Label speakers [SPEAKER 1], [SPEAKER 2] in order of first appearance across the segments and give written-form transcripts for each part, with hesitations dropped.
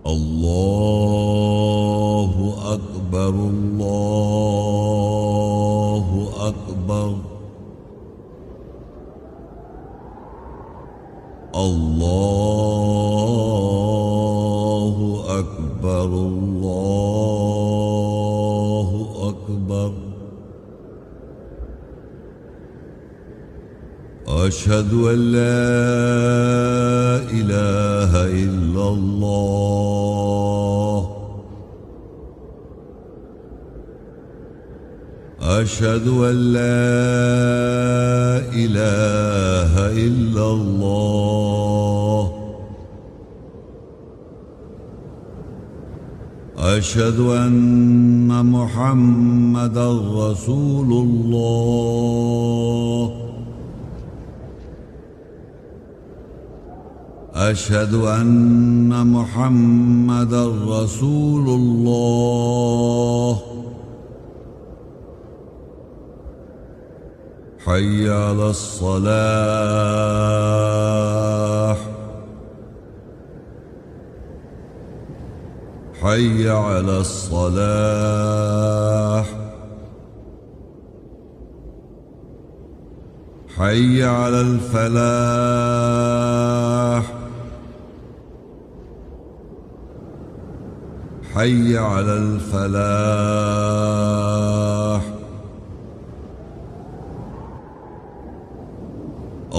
[SPEAKER 1] الله أكبر الله أكبر الله أكبر الله أكبر أشهد أن لا إله إلا الله أشهد أن لا إله إلا الله أشهد أن محمدا رسول الله أشهد أن محمدا رسول الله حي على الصلاة حي على الصلاة حي على الفلاح حي على الفلاح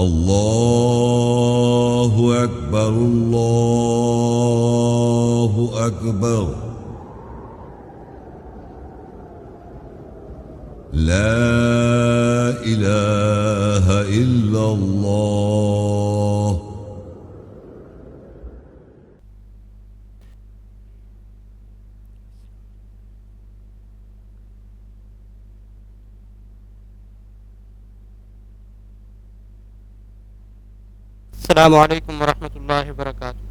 [SPEAKER 1] الله أكبر الله أكبر لا إله إلا الله
[SPEAKER 2] السلام علیکم ورحمۃ اللہ وبرکاتہ۔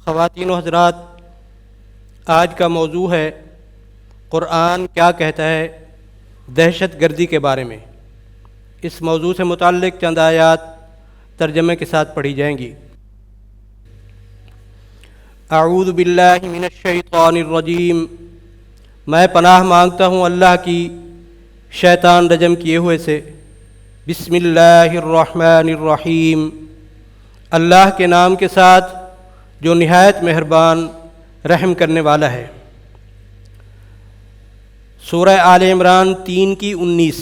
[SPEAKER 2] خواتین و حضرات، آج کا موضوع ہے قرآن کیا کہتا ہے دہشت گردی کے بارے میں۔ اس موضوع سے متعلق چند آیات ترجمے کے ساتھ پڑھی جائیں گی۔ اعوذ باللہ من الشیطان الرجیم، میں پناہ مانگتا ہوں اللہ کی شیطان رجم کیے ہوئے سے۔ بسم اللہ الرحمن الرحیم، اللہ کے نام کے ساتھ جو نہایت مہربان رحم کرنے والا ہے۔ سورہ آل عمران 3 کی 19۔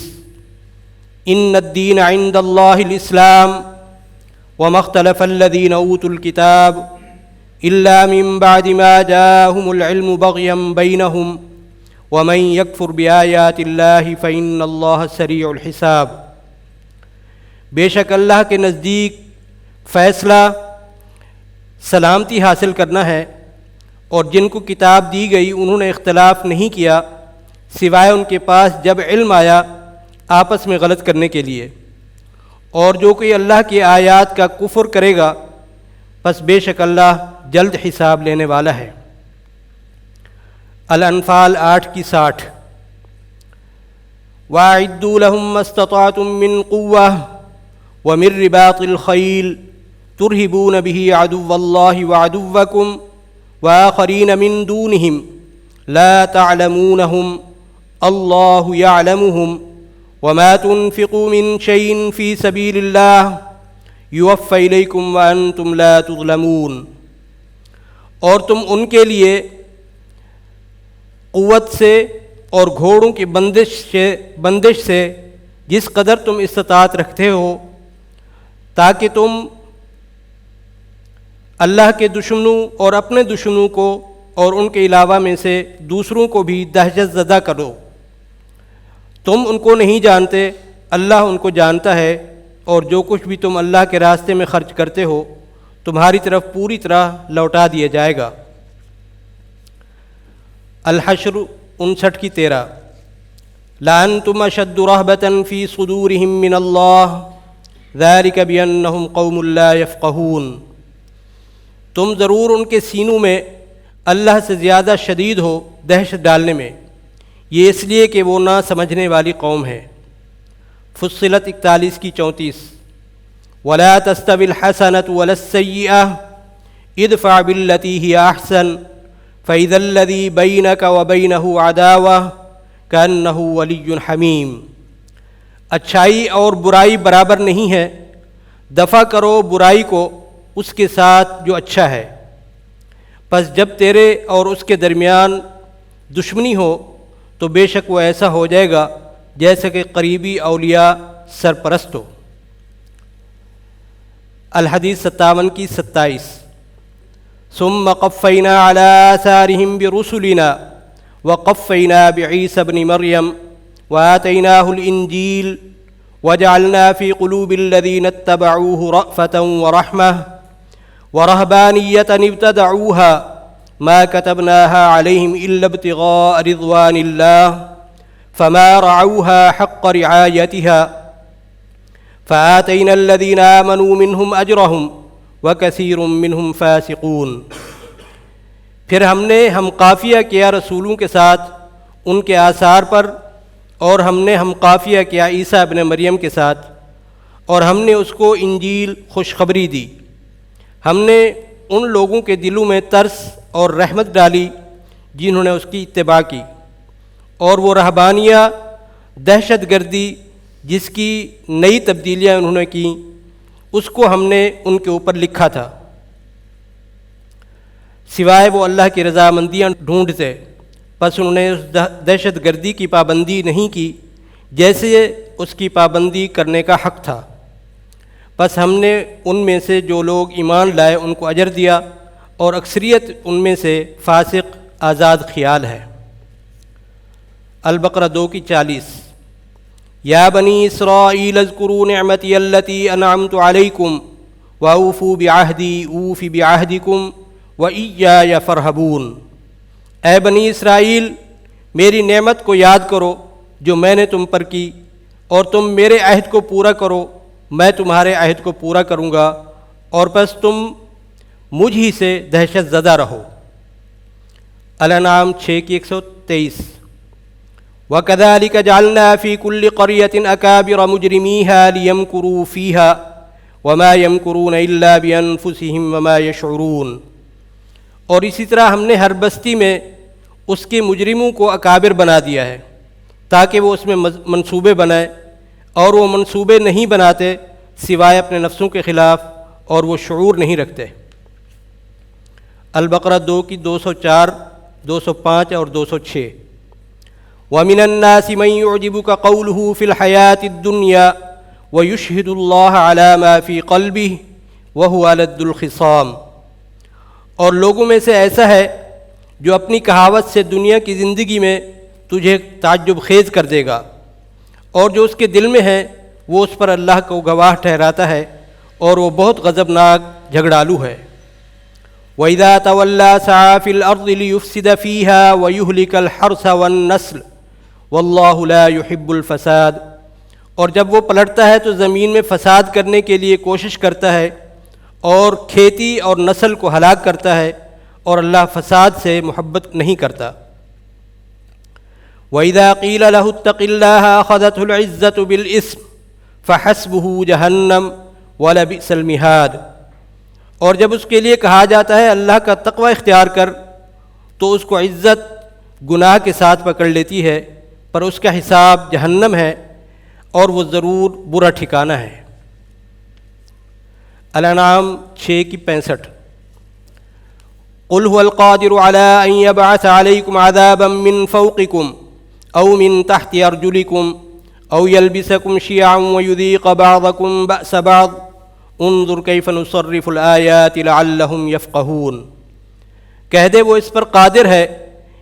[SPEAKER 2] ان الدین عند اللہ الاسلام وما اختلف الذین اوتوا الکتاب الا من بعد ما جاءهم العلم بغیا بینہم ومن یکفر بآیات اللہ فإن اللہ سریع الحساب۔ بے شک اللہ کے نزدیک فیصلہ سلامتی حاصل کرنا ہے، اور جن کو کتاب دی گئی انہوں نے اختلاف نہیں کیا سوائے ان کے پاس جب علم آیا آپس میں غلط کرنے کے لیے، اور جو کوئی اللہ کی آیات کا کفر کرے گا پس بے شک اللہ جلد حساب لینے والا ہے۔ الانفال 8 کی 60۔ وَأَعِدُّوا لَهُم مَّا اسْتَطَعْتُم مِّن قُوَّةٍ وَمِن رِّبَاطِ الْخَيْلِ تُرْهِبُونَ بِهِ عَدُوَّ اللَّهِ وَعَدُوَّكُمْ وَآخَرِينَ مِن دُونِهِمْ لَا تَعْلَمُونَهُمْ اللَّهُ يَعْلَمُهُمْ وَمَا تُنفِقُوا مِن شَيْءٍ فِي سَبِيلِ اللَّهِ يُوَفَّ إِلَيْكُمْ وَأَنتُمْ لَا تُظْلَمُونَ۔ اور تم ان کے لیے قوت سے اور گھوڑوں کی بندش سے جس قدر تم استطاعت رکھتے ہو، تاکہ تم اللہ کے دشمنوں اور اپنے دشمنوں کو اور ان کے علاوہ میں سے دوسروں کو بھی دہشت زدہ کرو۔ تم ان کو نہیں جانتے، اللہ ان کو جانتا ہے، اور جو کچھ بھی تم اللہ کے راستے میں خرچ کرتے ہو تمہاری طرف پوری طرح لوٹا دیا جائے گا۔ الحشر 59-13۔ لَأَنْتُمْ أَشَدُّ رَهْبَةً فِي صُدُورِهِم مِّنَ اللَّهِ ذَلِكَ بِأَنَّهُمْ قَوْمٌ لَّا يَفْقَهُونَ۔ تم ضرور ان کے سینوں میں اللہ سے زیادہ شدید ہو دہشت ڈالنے میں، یہ اس لیے کہ وہ نہ سمجھنے والی قوم ہے۔ فصلت 41-34۔ وَلَا تَسْتَوِي الْحَسَنَةُ وَلَا السَّيِّئَةُ ادْفَعْ بِالَّتِي هِيَ أَحْسَنُ فَإِذَا الَّذِي بَيْنَكَ وَبَيْنَهُ عَدَاوَةٌ كَأَنَّهُ وَلِيٌّ حَمِيمٌ۔ اچھائی اور برائی برابر نہیں ہے، دفع کرو برائی کو اس کے ساتھ جو اچھا ہے، پس جب تیرے اور اس کے درمیان دشمنی ہو تو بے شک وہ ایسا ہو جائے گا جیسے کہ قریبی اولیاء سرپرست ہو۔ الحدیث 57-27۔ ثم قفینا علی آثارہم برسلنا وقفینا بعیسی ابن مریم وآتیناہ الانجیل وجعلنا فی قلوب الذین اتبعوہ رأفۃ ورحمہ ورہبانیۃ ابتدعوها ما كتبناها عليهم إلا ابتغاء رضوان الله فما رعوها حق رعايتها فآتينا الذين آمنوا منهم أجرهم وكثير منهم فاسقون۔ پھر ہم قافیہ کیا رسولوں کے ساتھ ان کے آثار پر، اور ہم نے ہم قافیہ کیا عیسیٰ ابن مریم کے ساتھ، اور ہم نے اس کو انجیل خوشخبری دی۔ ہم نے ان لوگوں کے دلوں میں ترس اور رحمت ڈالی جنہوں نے اس کی اتباع کی، اور وہ رہبانیہ دہشت گردی جس کی نئی تبدیلیاں انہوں نے کی، اس کو ہم نے ان کے اوپر لکھا تھا، سوائے وہ اللہ کی رضامندیاں ڈھونڈتے، پس انہوں نے اس دہشت گردی کی پابندی نہیں کی جیسے اس کی پابندی کرنے کا حق تھا۔ پس ہم نے ان میں سے جو لوگ ایمان لائے ان کو اجر دیا، اور اکثریت ان میں سے فاسق آزاد خیال ہے۔ البقرہ 2-40۔ یا بنی اسرائیل اذکروا نعمتی التی انعمت علیکم واوفوا بعہدی اوف بعہدکم وایای فارہبون۔ اے بنی اسرائیل، میری نعمت کو یاد کرو جو میں نے تم پر کی، اور تم میرے عہد کو پورا کرو، میں تمہارے عہد کو پورا کروں گا، اور پس تم مجھ ہی سے دہشت زدہ رہو۔ الانعام 6-123۔ وَكَذَلِكَ جَعَلْنَا فِي كُلِّ قَرْيَةٍ أَكَابِرَ مُجْرِمِيهَا لِيَمْكُرُوا فِيهَا وَمَا يَمْكُرُونَ إِلَّا بِأَنفُسِهِمْ وَمَا يَشْعُرُونَ۔ اور اسی طرح ہم نے ہر بستی میں اس کے مجرموں کو اکابر بنا دیا ہے تاکہ وہ اس میں منصوبے بنائیں، اور وہ منصوبے نہیں بناتے سوائے اپنے نفسوں کے خلاف، اور وہ شعور نہیں رکھتے۔ البقرہ 2-204، 205 اور 206۔ وَمِنَ النَّاسِ مَن يُعْجِبُكَ قَوْلُهُ فِي الْحَيَاةِ الدُّنْيَا وَيُشْهِدُ اللَّهَ عَلَى مَا فِي قَلْبِهِ وَهُوَ أَلَدُّ الْخِصَامِ۔ اور لوگوں میں سے ایسا ہے جو اپنی کہاوت سے دنیا کی زندگی میں تجھے تعجب خیز کر دے گا، اور جو اس کے دل میں ہے وہ اس پر اللہ کو گواہ ٹھہراتا ہے، اور وہ بہت غضبناک جھگڑالو ہے۔ وَإِذَا تَوَلَّى سَعَىٰ فِي الْأَرْضِ لِيُفْسِدَ فِيهَا وَيُهْلِكَ الْحَرْثَ وَالنَّسْلَ وَاللَّهُ لَا يُحِبُّ الْفَسَادَ۔ اور جب وہ پلٹتا ہے تو زمین میں فساد کرنے کے لیے کوشش کرتا ہے، اور کھیتی اور نسل کو ہلاک کرتا ہے، اور اللہ فساد سے محبت نہیں کرتا۔ وَإِذَا قِيلَ لَهُ اتَّقِ اللَّهَ أَخَذَتْهُ الْعِزَّةُ بِالْإِثْمِ فَحَسْبُهُ جَهَنَّمُ وَلَبِئْسَ الْمِهَادُ، اور جب اس کے لیے کہا جاتا ہے اللہ کا تقوی اختیار کر، تو اس کو عزت گناہ کے ساتھ پکڑ لیتی ہے، پر اس کا حساب جہنم ہے اور وہ ضرور برا ٹھکانہ ہے۔ الانعام 6:65۔ قل هو القادر على أن يبعث عليكم عذابا من فوقكم أو من تحت أرجلكم أو يلبسكم شيعا ويذيق بعضكم بأس بعض انظر كيف نصرف الآيات لعلهم يفقهون۔ کہہ دے وہ اس پر قادر ہے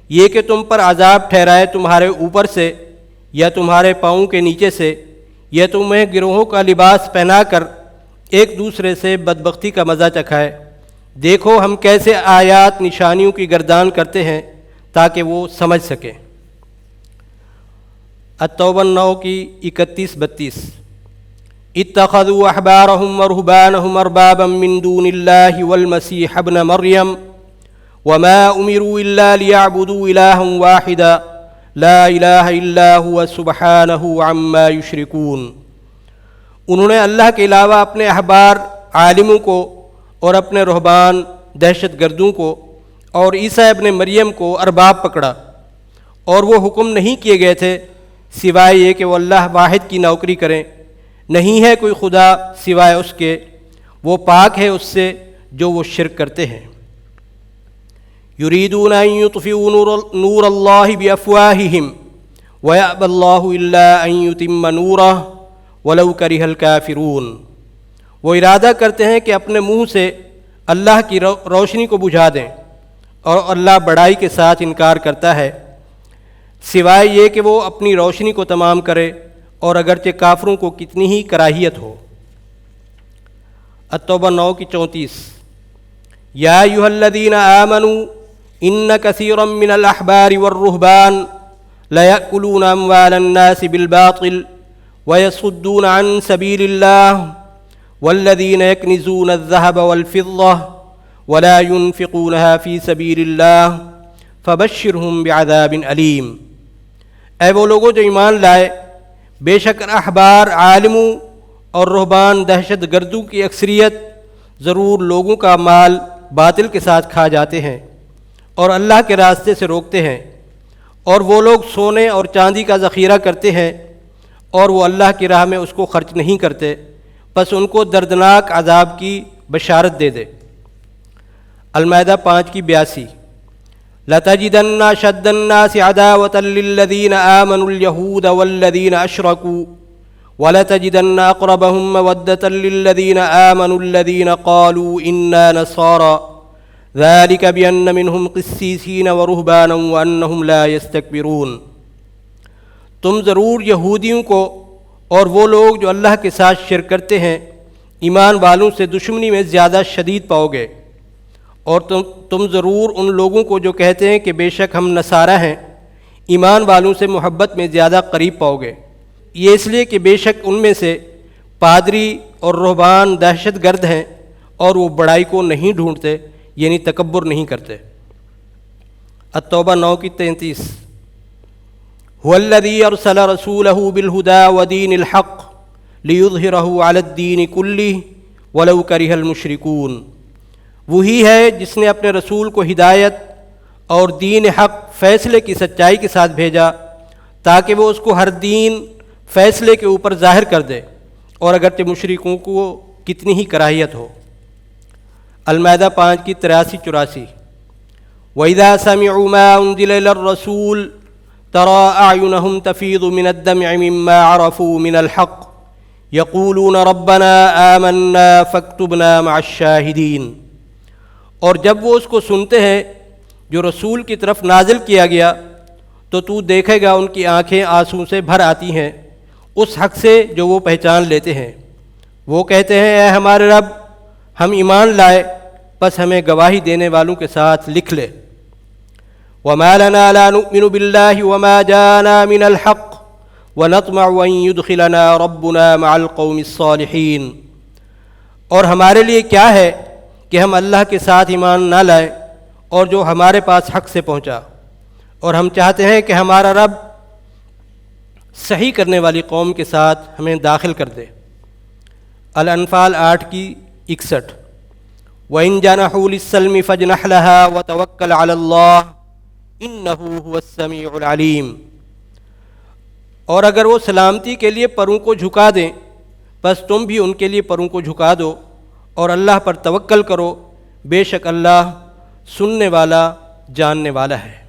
[SPEAKER 2] یہ کہ تم پر عذاب ٹھہرائے تمہارے اوپر سے یا تمہارے پاؤں کے نیچے سے، یا تمہیں گروہوں کا لباس پہنا کر ایک دوسرے سے بدبختی کا مزہ چکھائے۔ دیکھو ہم کیسے آیات نشانیوں کی گردان کرتے ہیں تاکہ وہ سمجھ سکیں۔ التوبہ 9:31-32۔ اتخذوا احبارهم ورهبانهم اربابا من دون الله والمسيح ابن مريم وما امروا الا ليعبدوا الها واحدا لا الہ الا هو سبحانہ عما یشرکون۔ انہوں نے اللہ کے علاوہ اپنے احبار عالموں کو اور اپنے رہبان دہشت گردوں کو اور عیسیٰ ابن مریم کو ارباب پکڑا، اور وہ حکم نہیں کیے گئے تھے سوائے یہ کہ وہ اللہ واحد کی نوکری کریں، نہیں ہے کوئی خدا سوائے اس کے، وہ پاک ہے اس سے جو وہ شرک کرتے ہیں۔ یریدون ان یطفئوا نور اللہ بافواہہم ویأبی اللہ الا ان یتم نورہ ولو کرہ الکافرون۔ وہ ارادہ کرتے ہیں کہ اپنے منہ سے اللہ کی روشنی کو بجھا دیں، اور اللہ بڑائی کے ساتھ انکار کرتا ہے سوائے یہ کہ وہ اپنی روشنی کو تمام کرے، اور اگرچہ کافروں کو کتنی ہی کراہیت ہو۔ التوبہ 9:34۔ یا ایھا الذین آمنوا ان کثیرا من الاحبار والرہبان لیأکلون اموال الناس بالباطل ویصدون عن سبیل اللہ والذین یکنزون الذہب والفضہ ولا ينفقونها فی سبیل اللہ فبشرہم بعذاب علیم۔ اے وہ لوگوں جو ایمان لائے، بے شک احبار عالموں اور رہبان دہشت گردوں کی اکثریت ضرور لوگوں کا مال باطل کے ساتھ کھا جاتے ہیں اور اللہ کے راستے سے روکتے ہیں، اور وہ لوگ سونے اور چاندی کا ذخیرہ کرتے ہیں اور وہ اللہ کی راہ میں اس کو خرچ نہیں کرتے، پس ان کو دردناک عذاب کی بشارت دے دے۔ المائدہ 5:82۔ لَتَجِدَنَّ أَشَدَّ النَّاسِ عَدَاوَةً لِلَّذِينَ آمَنُوا الْيَهُودَ وَالَّذِينَ أَشْرَكُوا وَلَتَجِدَنَّ أَقْرَبَهُم مَّوَدَّةً لِلَّذِينَ آمَنُوا الَّذِينَ قَالُوا إِنَّا نَصَارَىٰ ذَلِكَ بِأَنَّ مِنْهُمْ قِسِّيسِينَ وَرُهْبَانًا وَأَنَّهُمْ لَا يَسْتَكْبِرُونَ۔ تم ضرور یہودیوں کو اور وہ لوگ جو اللہ کے ساتھ شرک کرتے ہیں ایمان والوں سے دشمنی میں زیادہ شدید پاؤ گے، اور تم ضرور ان لوگوں کو جو کہتے ہیں کہ بے شک ہم نصارہ ہیں ایمان والوں سے محبت میں زیادہ قریب پاؤ گے، یہ اس لیے کہ بے شک ان میں سے پادری اور رہبان دہشت گرد ہیں اور وہ بڑائی کو نہیں ڈھونڈتے، یعنی تکبر نہیں کرتے۔ التوبہ 9:33۔ هو الذی ارسل رسولہ بالہدی ودین الحق لیظہرہ علی الدین کلہ ولو کرہ المشرکون۔ وہی ہے جس نے اپنے رسول کو ہدایت اور دین حق فیصلے کی سچائی کے ساتھ بھیجا تاکہ وہ اس کو ہر دین فیصلے کے اوپر ظاہر کر دے، اور اگرچہ مشرکوں کو کتنی ہی کراہیت ہو۔ المائدہ 5:83-84۔ وَإِذَا سَمِعُوا مَا أُنزِلَ إِلَى الرَّسُولِ تَرَىٰ أَعْيُنَهُمْ تَفِيضُ مِنَ الدَّمْعِ مِمَّا عَرَفُوا مِنَ الْحَقِّ يَقُولُونَ رَبَّنَا آمَنَّا فَاكْتُبْنَا مَعَ الشَّاهِدِينَ۔ اور جب وہ اس کو سنتے ہیں جو رسول کی طرف نازل کیا گیا تو تو دیکھے گا ان کی آنکھیں آنسو سے بھر آتی ہیں اس حق سے جو وہ پہچان لیتے ہیں۔ وہ کہتے ہیں اے ہمارے رب، ہم ایمان لائے، پس ہمیں گواہی دینے والوں کے ساتھ لکھ لے۔ وَمَا لَنَا لَا نُؤْمِنُ بِاللَّهِ وَمَا جَاءَنَا مِنَ الْحَقِّ وَنَطْمَعُ أَن يُدْخِلَنَا رَبُّنَا مَعَ الْقَوْمِ الصَّالِحِينَ۔ اور ہمارے لیے کیا ہے کہ ہم اللہ کے ساتھ ایمان نہ لائیں اور جو ہمارے پاس حق سے پہنچا، اور ہم چاہتے ہیں کہ ہمارا رب صحیح کرنے والی قوم کے ساتھ ہمیں داخل کر دے۔ الانفال 8 کی 61۔ وَإِن جَنَحُوا لِلسَّلْمِ فَاجْنَحْ لَهَا وَتَوَكَّلْ عَلَى اللَّهِ إِنَّهُ هُوَ السَّمِيعُ الْعَلِيمُ۔ اور اگر وہ سلامتی کے لیے پروں کو جھکا دیں بس تم بھی ان کے لیے پروں کو جھکا دو اور اللہ پر توکل کرو، بے شک اللہ سننے والا جاننے والا ہے۔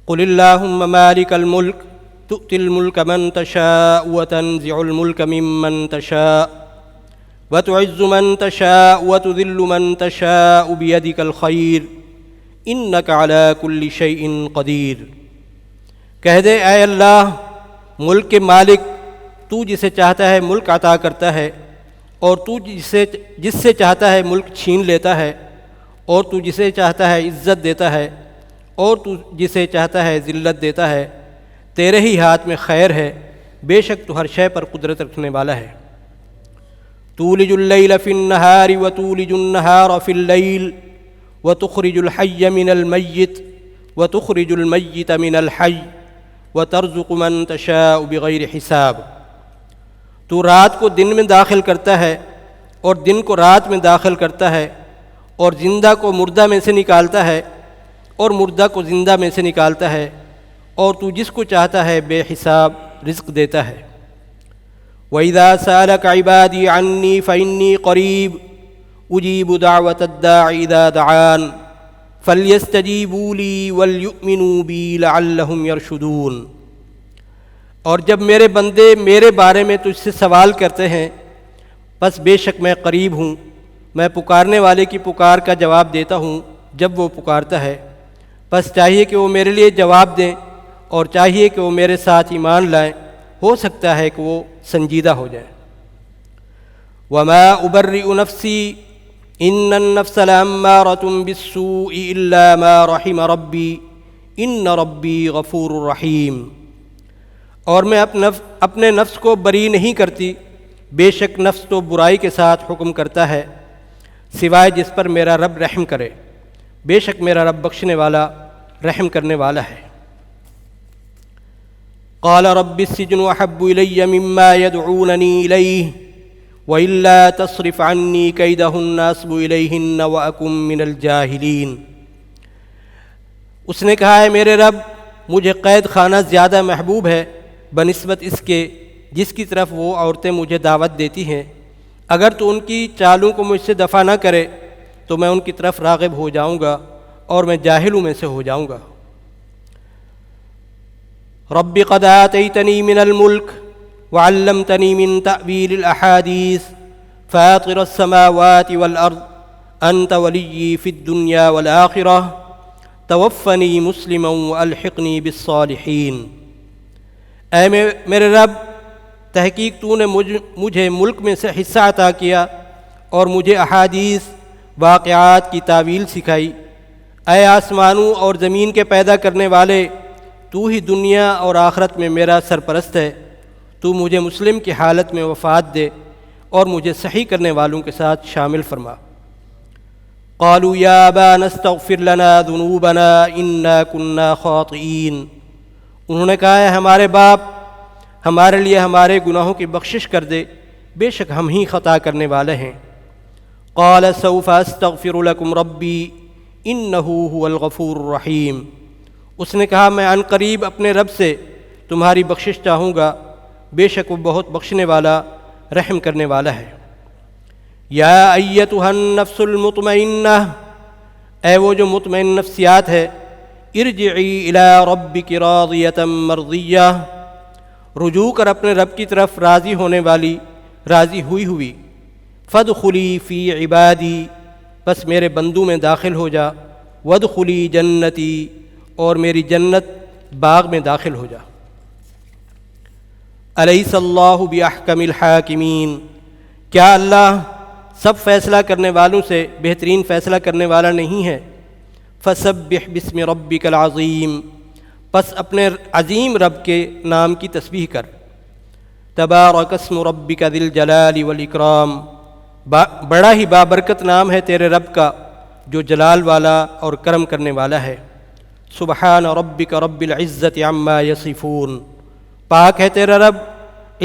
[SPEAKER 2] قل اللہم مالک الملک تؤتی الملک من تشاء وتنزع الملک ممن تشاء وتعز من تشاء وتذل من تشاء بیدک الخیر انک علی کل شیء قدیر۔ کہہ دے اے اللہ، ملک کے مالک، تو جسے چاہتا ہے ملک عطا کرتا ہے اور تو جس سے چاہتا ہے ملک چھین لیتا ہے، اور تو جسے چاہتا ہے عزت دیتا ہے اور تو جسے چاہتا ہے ذلت دیتا ہے، تیرے ہی ہاتھ میں خیر ہے، بے شک تو ہر شے پر قدرت رکھنے والا ہے۔ تولج اللیل فی النہار وتولج النہار فی اللیل وتخرج الحی من المیت وتخرج المیت من الحی وترزق من تشاء بغیر حساب۔ تو رات کو دن میں داخل کرتا ہے اور دن کو رات میں داخل کرتا ہے، اور زندہ کو مردہ میں سے نکالتا ہے اور مردہ کو زندہ میں سے نکالتا ہے، اور تو جس کو چاہتا ہے بے حساب رزق دیتا ہے۔ وَإِذَا سَأَلَكَ عِبَادِي عَنِّي فَإِنِّي قَرِيبٌ أُجِيبُ دَعْوَةَ الدَّاعِ إِذَا دَعَانِ فَلْيَسْتَجِيبُوا لِي وَلْيُؤْمِنُوا بِي لَعَلَّهُمْ يَرْشُدُونَ۔ اور جب میرے بندے میرے بارے میں تجھ سے سوال کرتے ہیں بس بے شک میں قریب ہوں، میں پکارنے والے کی پکار کا جواب دیتا ہوں جب وہ پکارتا ہے، بس چاہیے کہ وہ میرے لیے جواب دیں اور چاہیے کہ وہ میرے ساتھ ایمان لائیں، ہو سکتا ہے کہ وہ سنجیدہ ہو جائیں۔ وَمَا أُبَرِّئُ نَفْسِي إِنَّ النَّفْسَ لَأَمَّارَةٌ بِالسُّوءِ إِلَّا مَا رَحِمَ رَبِّي إِنَّ رَبِّي غَفُورٌ رَحِيمٌ۔ اور میں اپنے نفس کو بری نہیں کرتی، بے شک نفس تو برائی کے ساتھ حکم کرتا ہے سوائے جس پر میرا رب رحم کرے، بے شک میرا رب بخشنے والا رحم کرنے والا ہے۔ قال رب السجن احب الی مما یدعوننی الیہ وإلا تصرف عنی کیدہن اصب الیہن واکن من الجاہلین۔ اس نے کہا ہے میرے رب، مجھے قید خانہ زیادہ محبوب ہے بنسبت اس کے جس کی طرف وہ عورتیں مجھے دعوت دیتی ہیں، اگر تو ان کی چالوں کو مجھ سے دفع نہ کرے تو میں ان کی طرف راغب ہو جاؤں گا اور میں جاہلوں میں سے ہو جاؤں گا۔ رب قد آتیتنی من الملک وعلمتنی من تأویل الاحادیث فاطر السماوات والارض انت ولی فی الدنیا والآخرہ توفنی مسلما والحقنی بالصالحین۔ اے میرے رب، تحقیق تو نے مجھے ملک میں سے حصہ عطا کیا اور مجھے احادیث واقعات کی تعویل سکھائی۔ اے آسمانوں اور زمین کے پیدا کرنے والے، تو ہی دنیا اور آخرت میں میرا سرپرست ہے، تو مجھے مسلم کی حالت میں وفات دے اور مجھے صحیح کرنے والوں کے ساتھ شامل فرما۔ قالوا یا ابانا استغفر لنا ذنوبنا انا كنا خاطئین۔ انہوں نے کہا ہے ہمارے باپ، ہمارے لیے ہمارے گناہوں کی بخشش کر دے، بے شک ہم ہی خطا کرنے والے ہیں۔ قال سوف استغفر لكم ربی انہ هو الغفور الرحیم۔ اس نے کہا میں عن قریب اپنے رب سے تمہاری بخشش چاہوں گا، بے شک وہ بہت بخشنے والا رحم کرنے والا ہے۔ یا ایتھا النفس المطمئنہ، اے وہ جو مطمئن نفسیات ہے، ارجعی الی ربک راضیۃ مرضیہ، رجوع کر اپنے رب کی طرف راضی ہونے والی، راضی ہوئی فادخلی فی عبادی، بس میرے بندوں میں داخل ہو جا، وادخلی جنتی، اور میری جنت باغ میں داخل ہو جا۔ الیس اللہ باحکم الحاکمین، کیا اللہ سب فیصلہ کرنے والوں سے بہترین فیصلہ کرنے والا نہیں ہے۔ فسبح بسم ربک العظیم، پس اپنے عظیم رب کے نام کی تسبیح کر۔ تبارک اسم ربک ذی الجلال والاکرام، بڑا ہی بابرکت نام ہے تیرے رب کا جو جلال والا اور کرم کرنے والا ہے۔ سبحان ربک رب العزت عما یصفون، پاک ہے تیرا رب،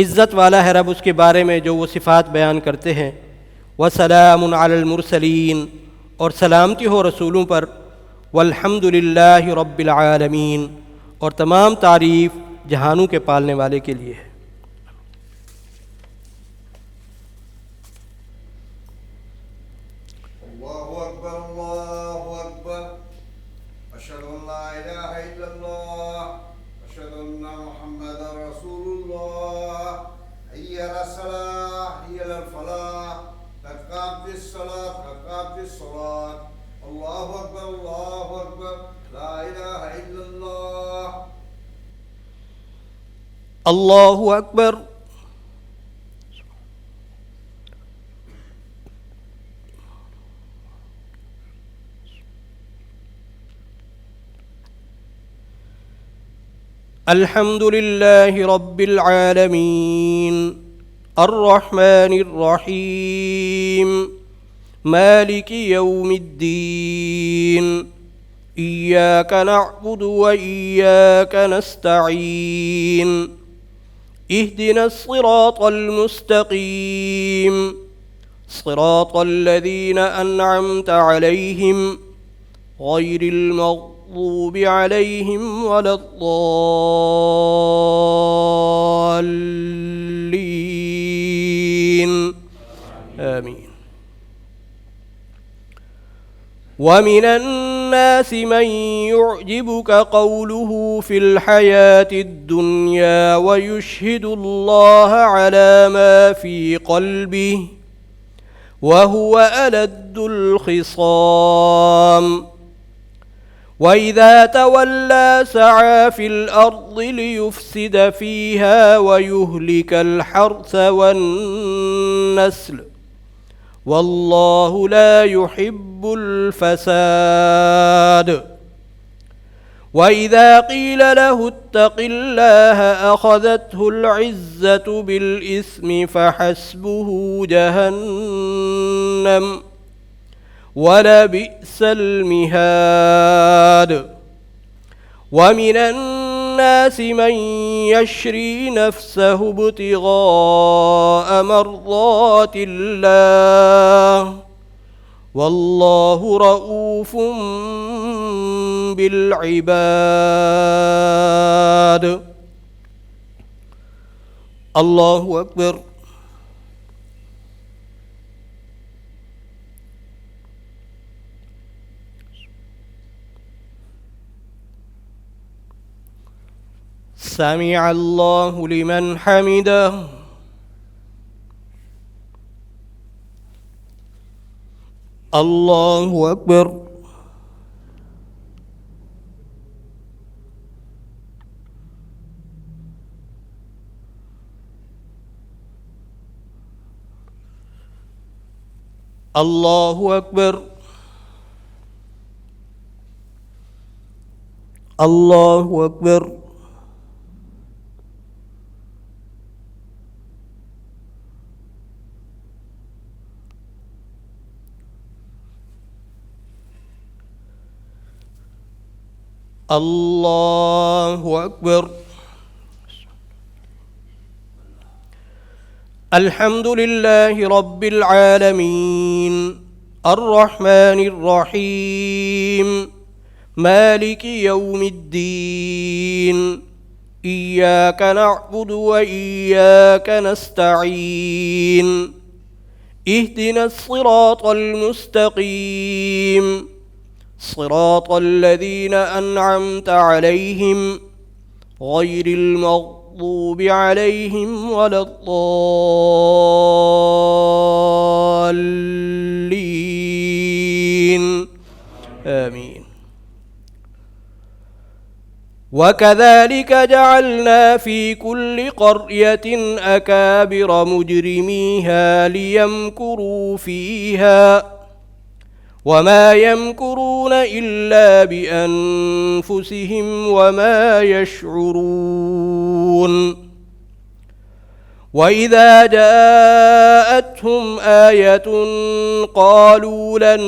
[SPEAKER 2] عزت والا ہے رب اس کے بارے میں جو وہ صفات بیان کرتے ہیں۔ وسلام علی المرسلین، اور سلامتی ہو رسولوں پر۔ والحمد للہ رب العالمین، اور تمام تعریف جہانوں کے پالنے والے کے لیے ہے۔
[SPEAKER 3] اللہ اکبر اللہ اکبر، اشہد ان لا الہ الا اللہ، اشہد ان محمد رسول اللہ، حی علی الصلاۃ حی علی الفلاح، قد قامت الصلاۃ قد قامت الصلاۃ، اللہ اکبر لا الہ الا اللہ۔
[SPEAKER 2] اللہ اکبر۔ الحمد للہ رب العالمین، الرحمن الرحیم، مالک یوم الدین، ایاک نعبد و ایاک نستعین، اہدنا الصراط المستقیم، صراط الذین انعمت علیہم غیر المغضوب علیہم ولا الضالین، آمین۔ ومن الناس من يعجبك قوله في الحياة الدنيا ويشهد الله على ما في قلبه وهو ألد الخصام، وإذا تولى سعى في الأرض ليفسد فيها ويهلك الحرث والنسل، والله لا يحب الفساد، وإذا قيل له اتق الله أخذته العزة بالإثم فحسبه جهنم ولبئس المهاد، ومن الناس من يشري نفسه ابتغاء مرضات الله، والله رؤوف بالعباد۔ اللہ اکبر۔ سمع اللہ لمن حمدہ۔ اللہ اکبر۔ اللہ اکبر۔ اللہ اکبر۔ اللہ اکبر۔ الحمد للہ رب العالمین، الرحمن الرحیم، مالک یوم الدین، ایاک نعبد و ایاک نستعین، اہدنا الصراط المستقیم، صراط الذین انعمت علیہم غیر المغضوب علیہم ولا الضالین، آمین۔ وكذلك جعلنا في كل قرية أكابر مجرميها ليمكروا فيها وما يمكرون إلا بأنفسهم وما يشعرون وإذا جاءتهم آية قالوا لن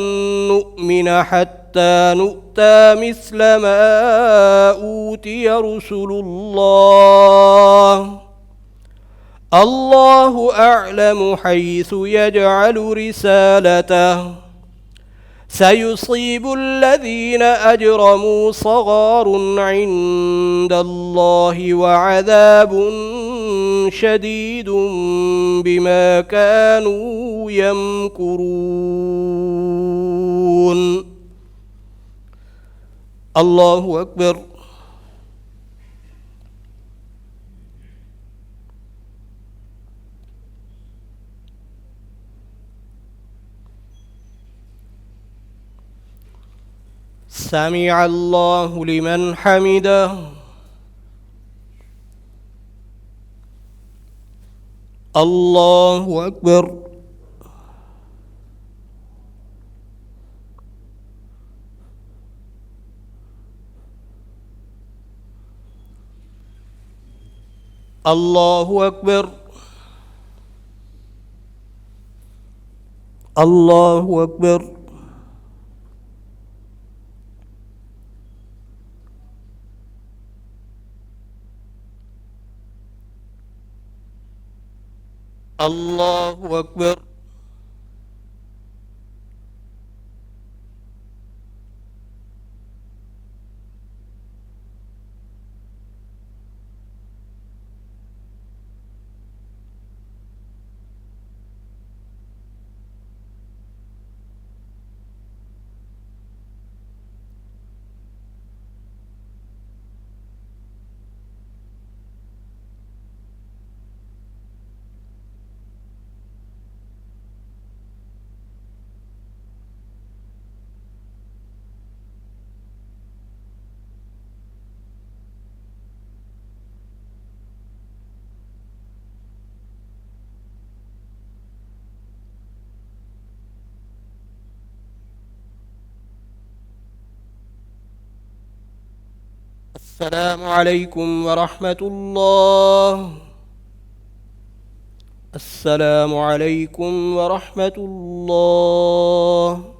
[SPEAKER 2] نؤمن حتى نؤتى مثل ما أوتي رسل الله الله أعلم حيث يجعل رسالته سيصيب الذين أجرموا صغار عند الله وعذاب شديد بما كانوا يمكرون. الله أكبر. سمع الله لمن حمده. الله أكبر. الله أكبر. الله أكبر. الله أكبر. السلام عليكم ورحمة الله. السلام عليكم ورحمة الله.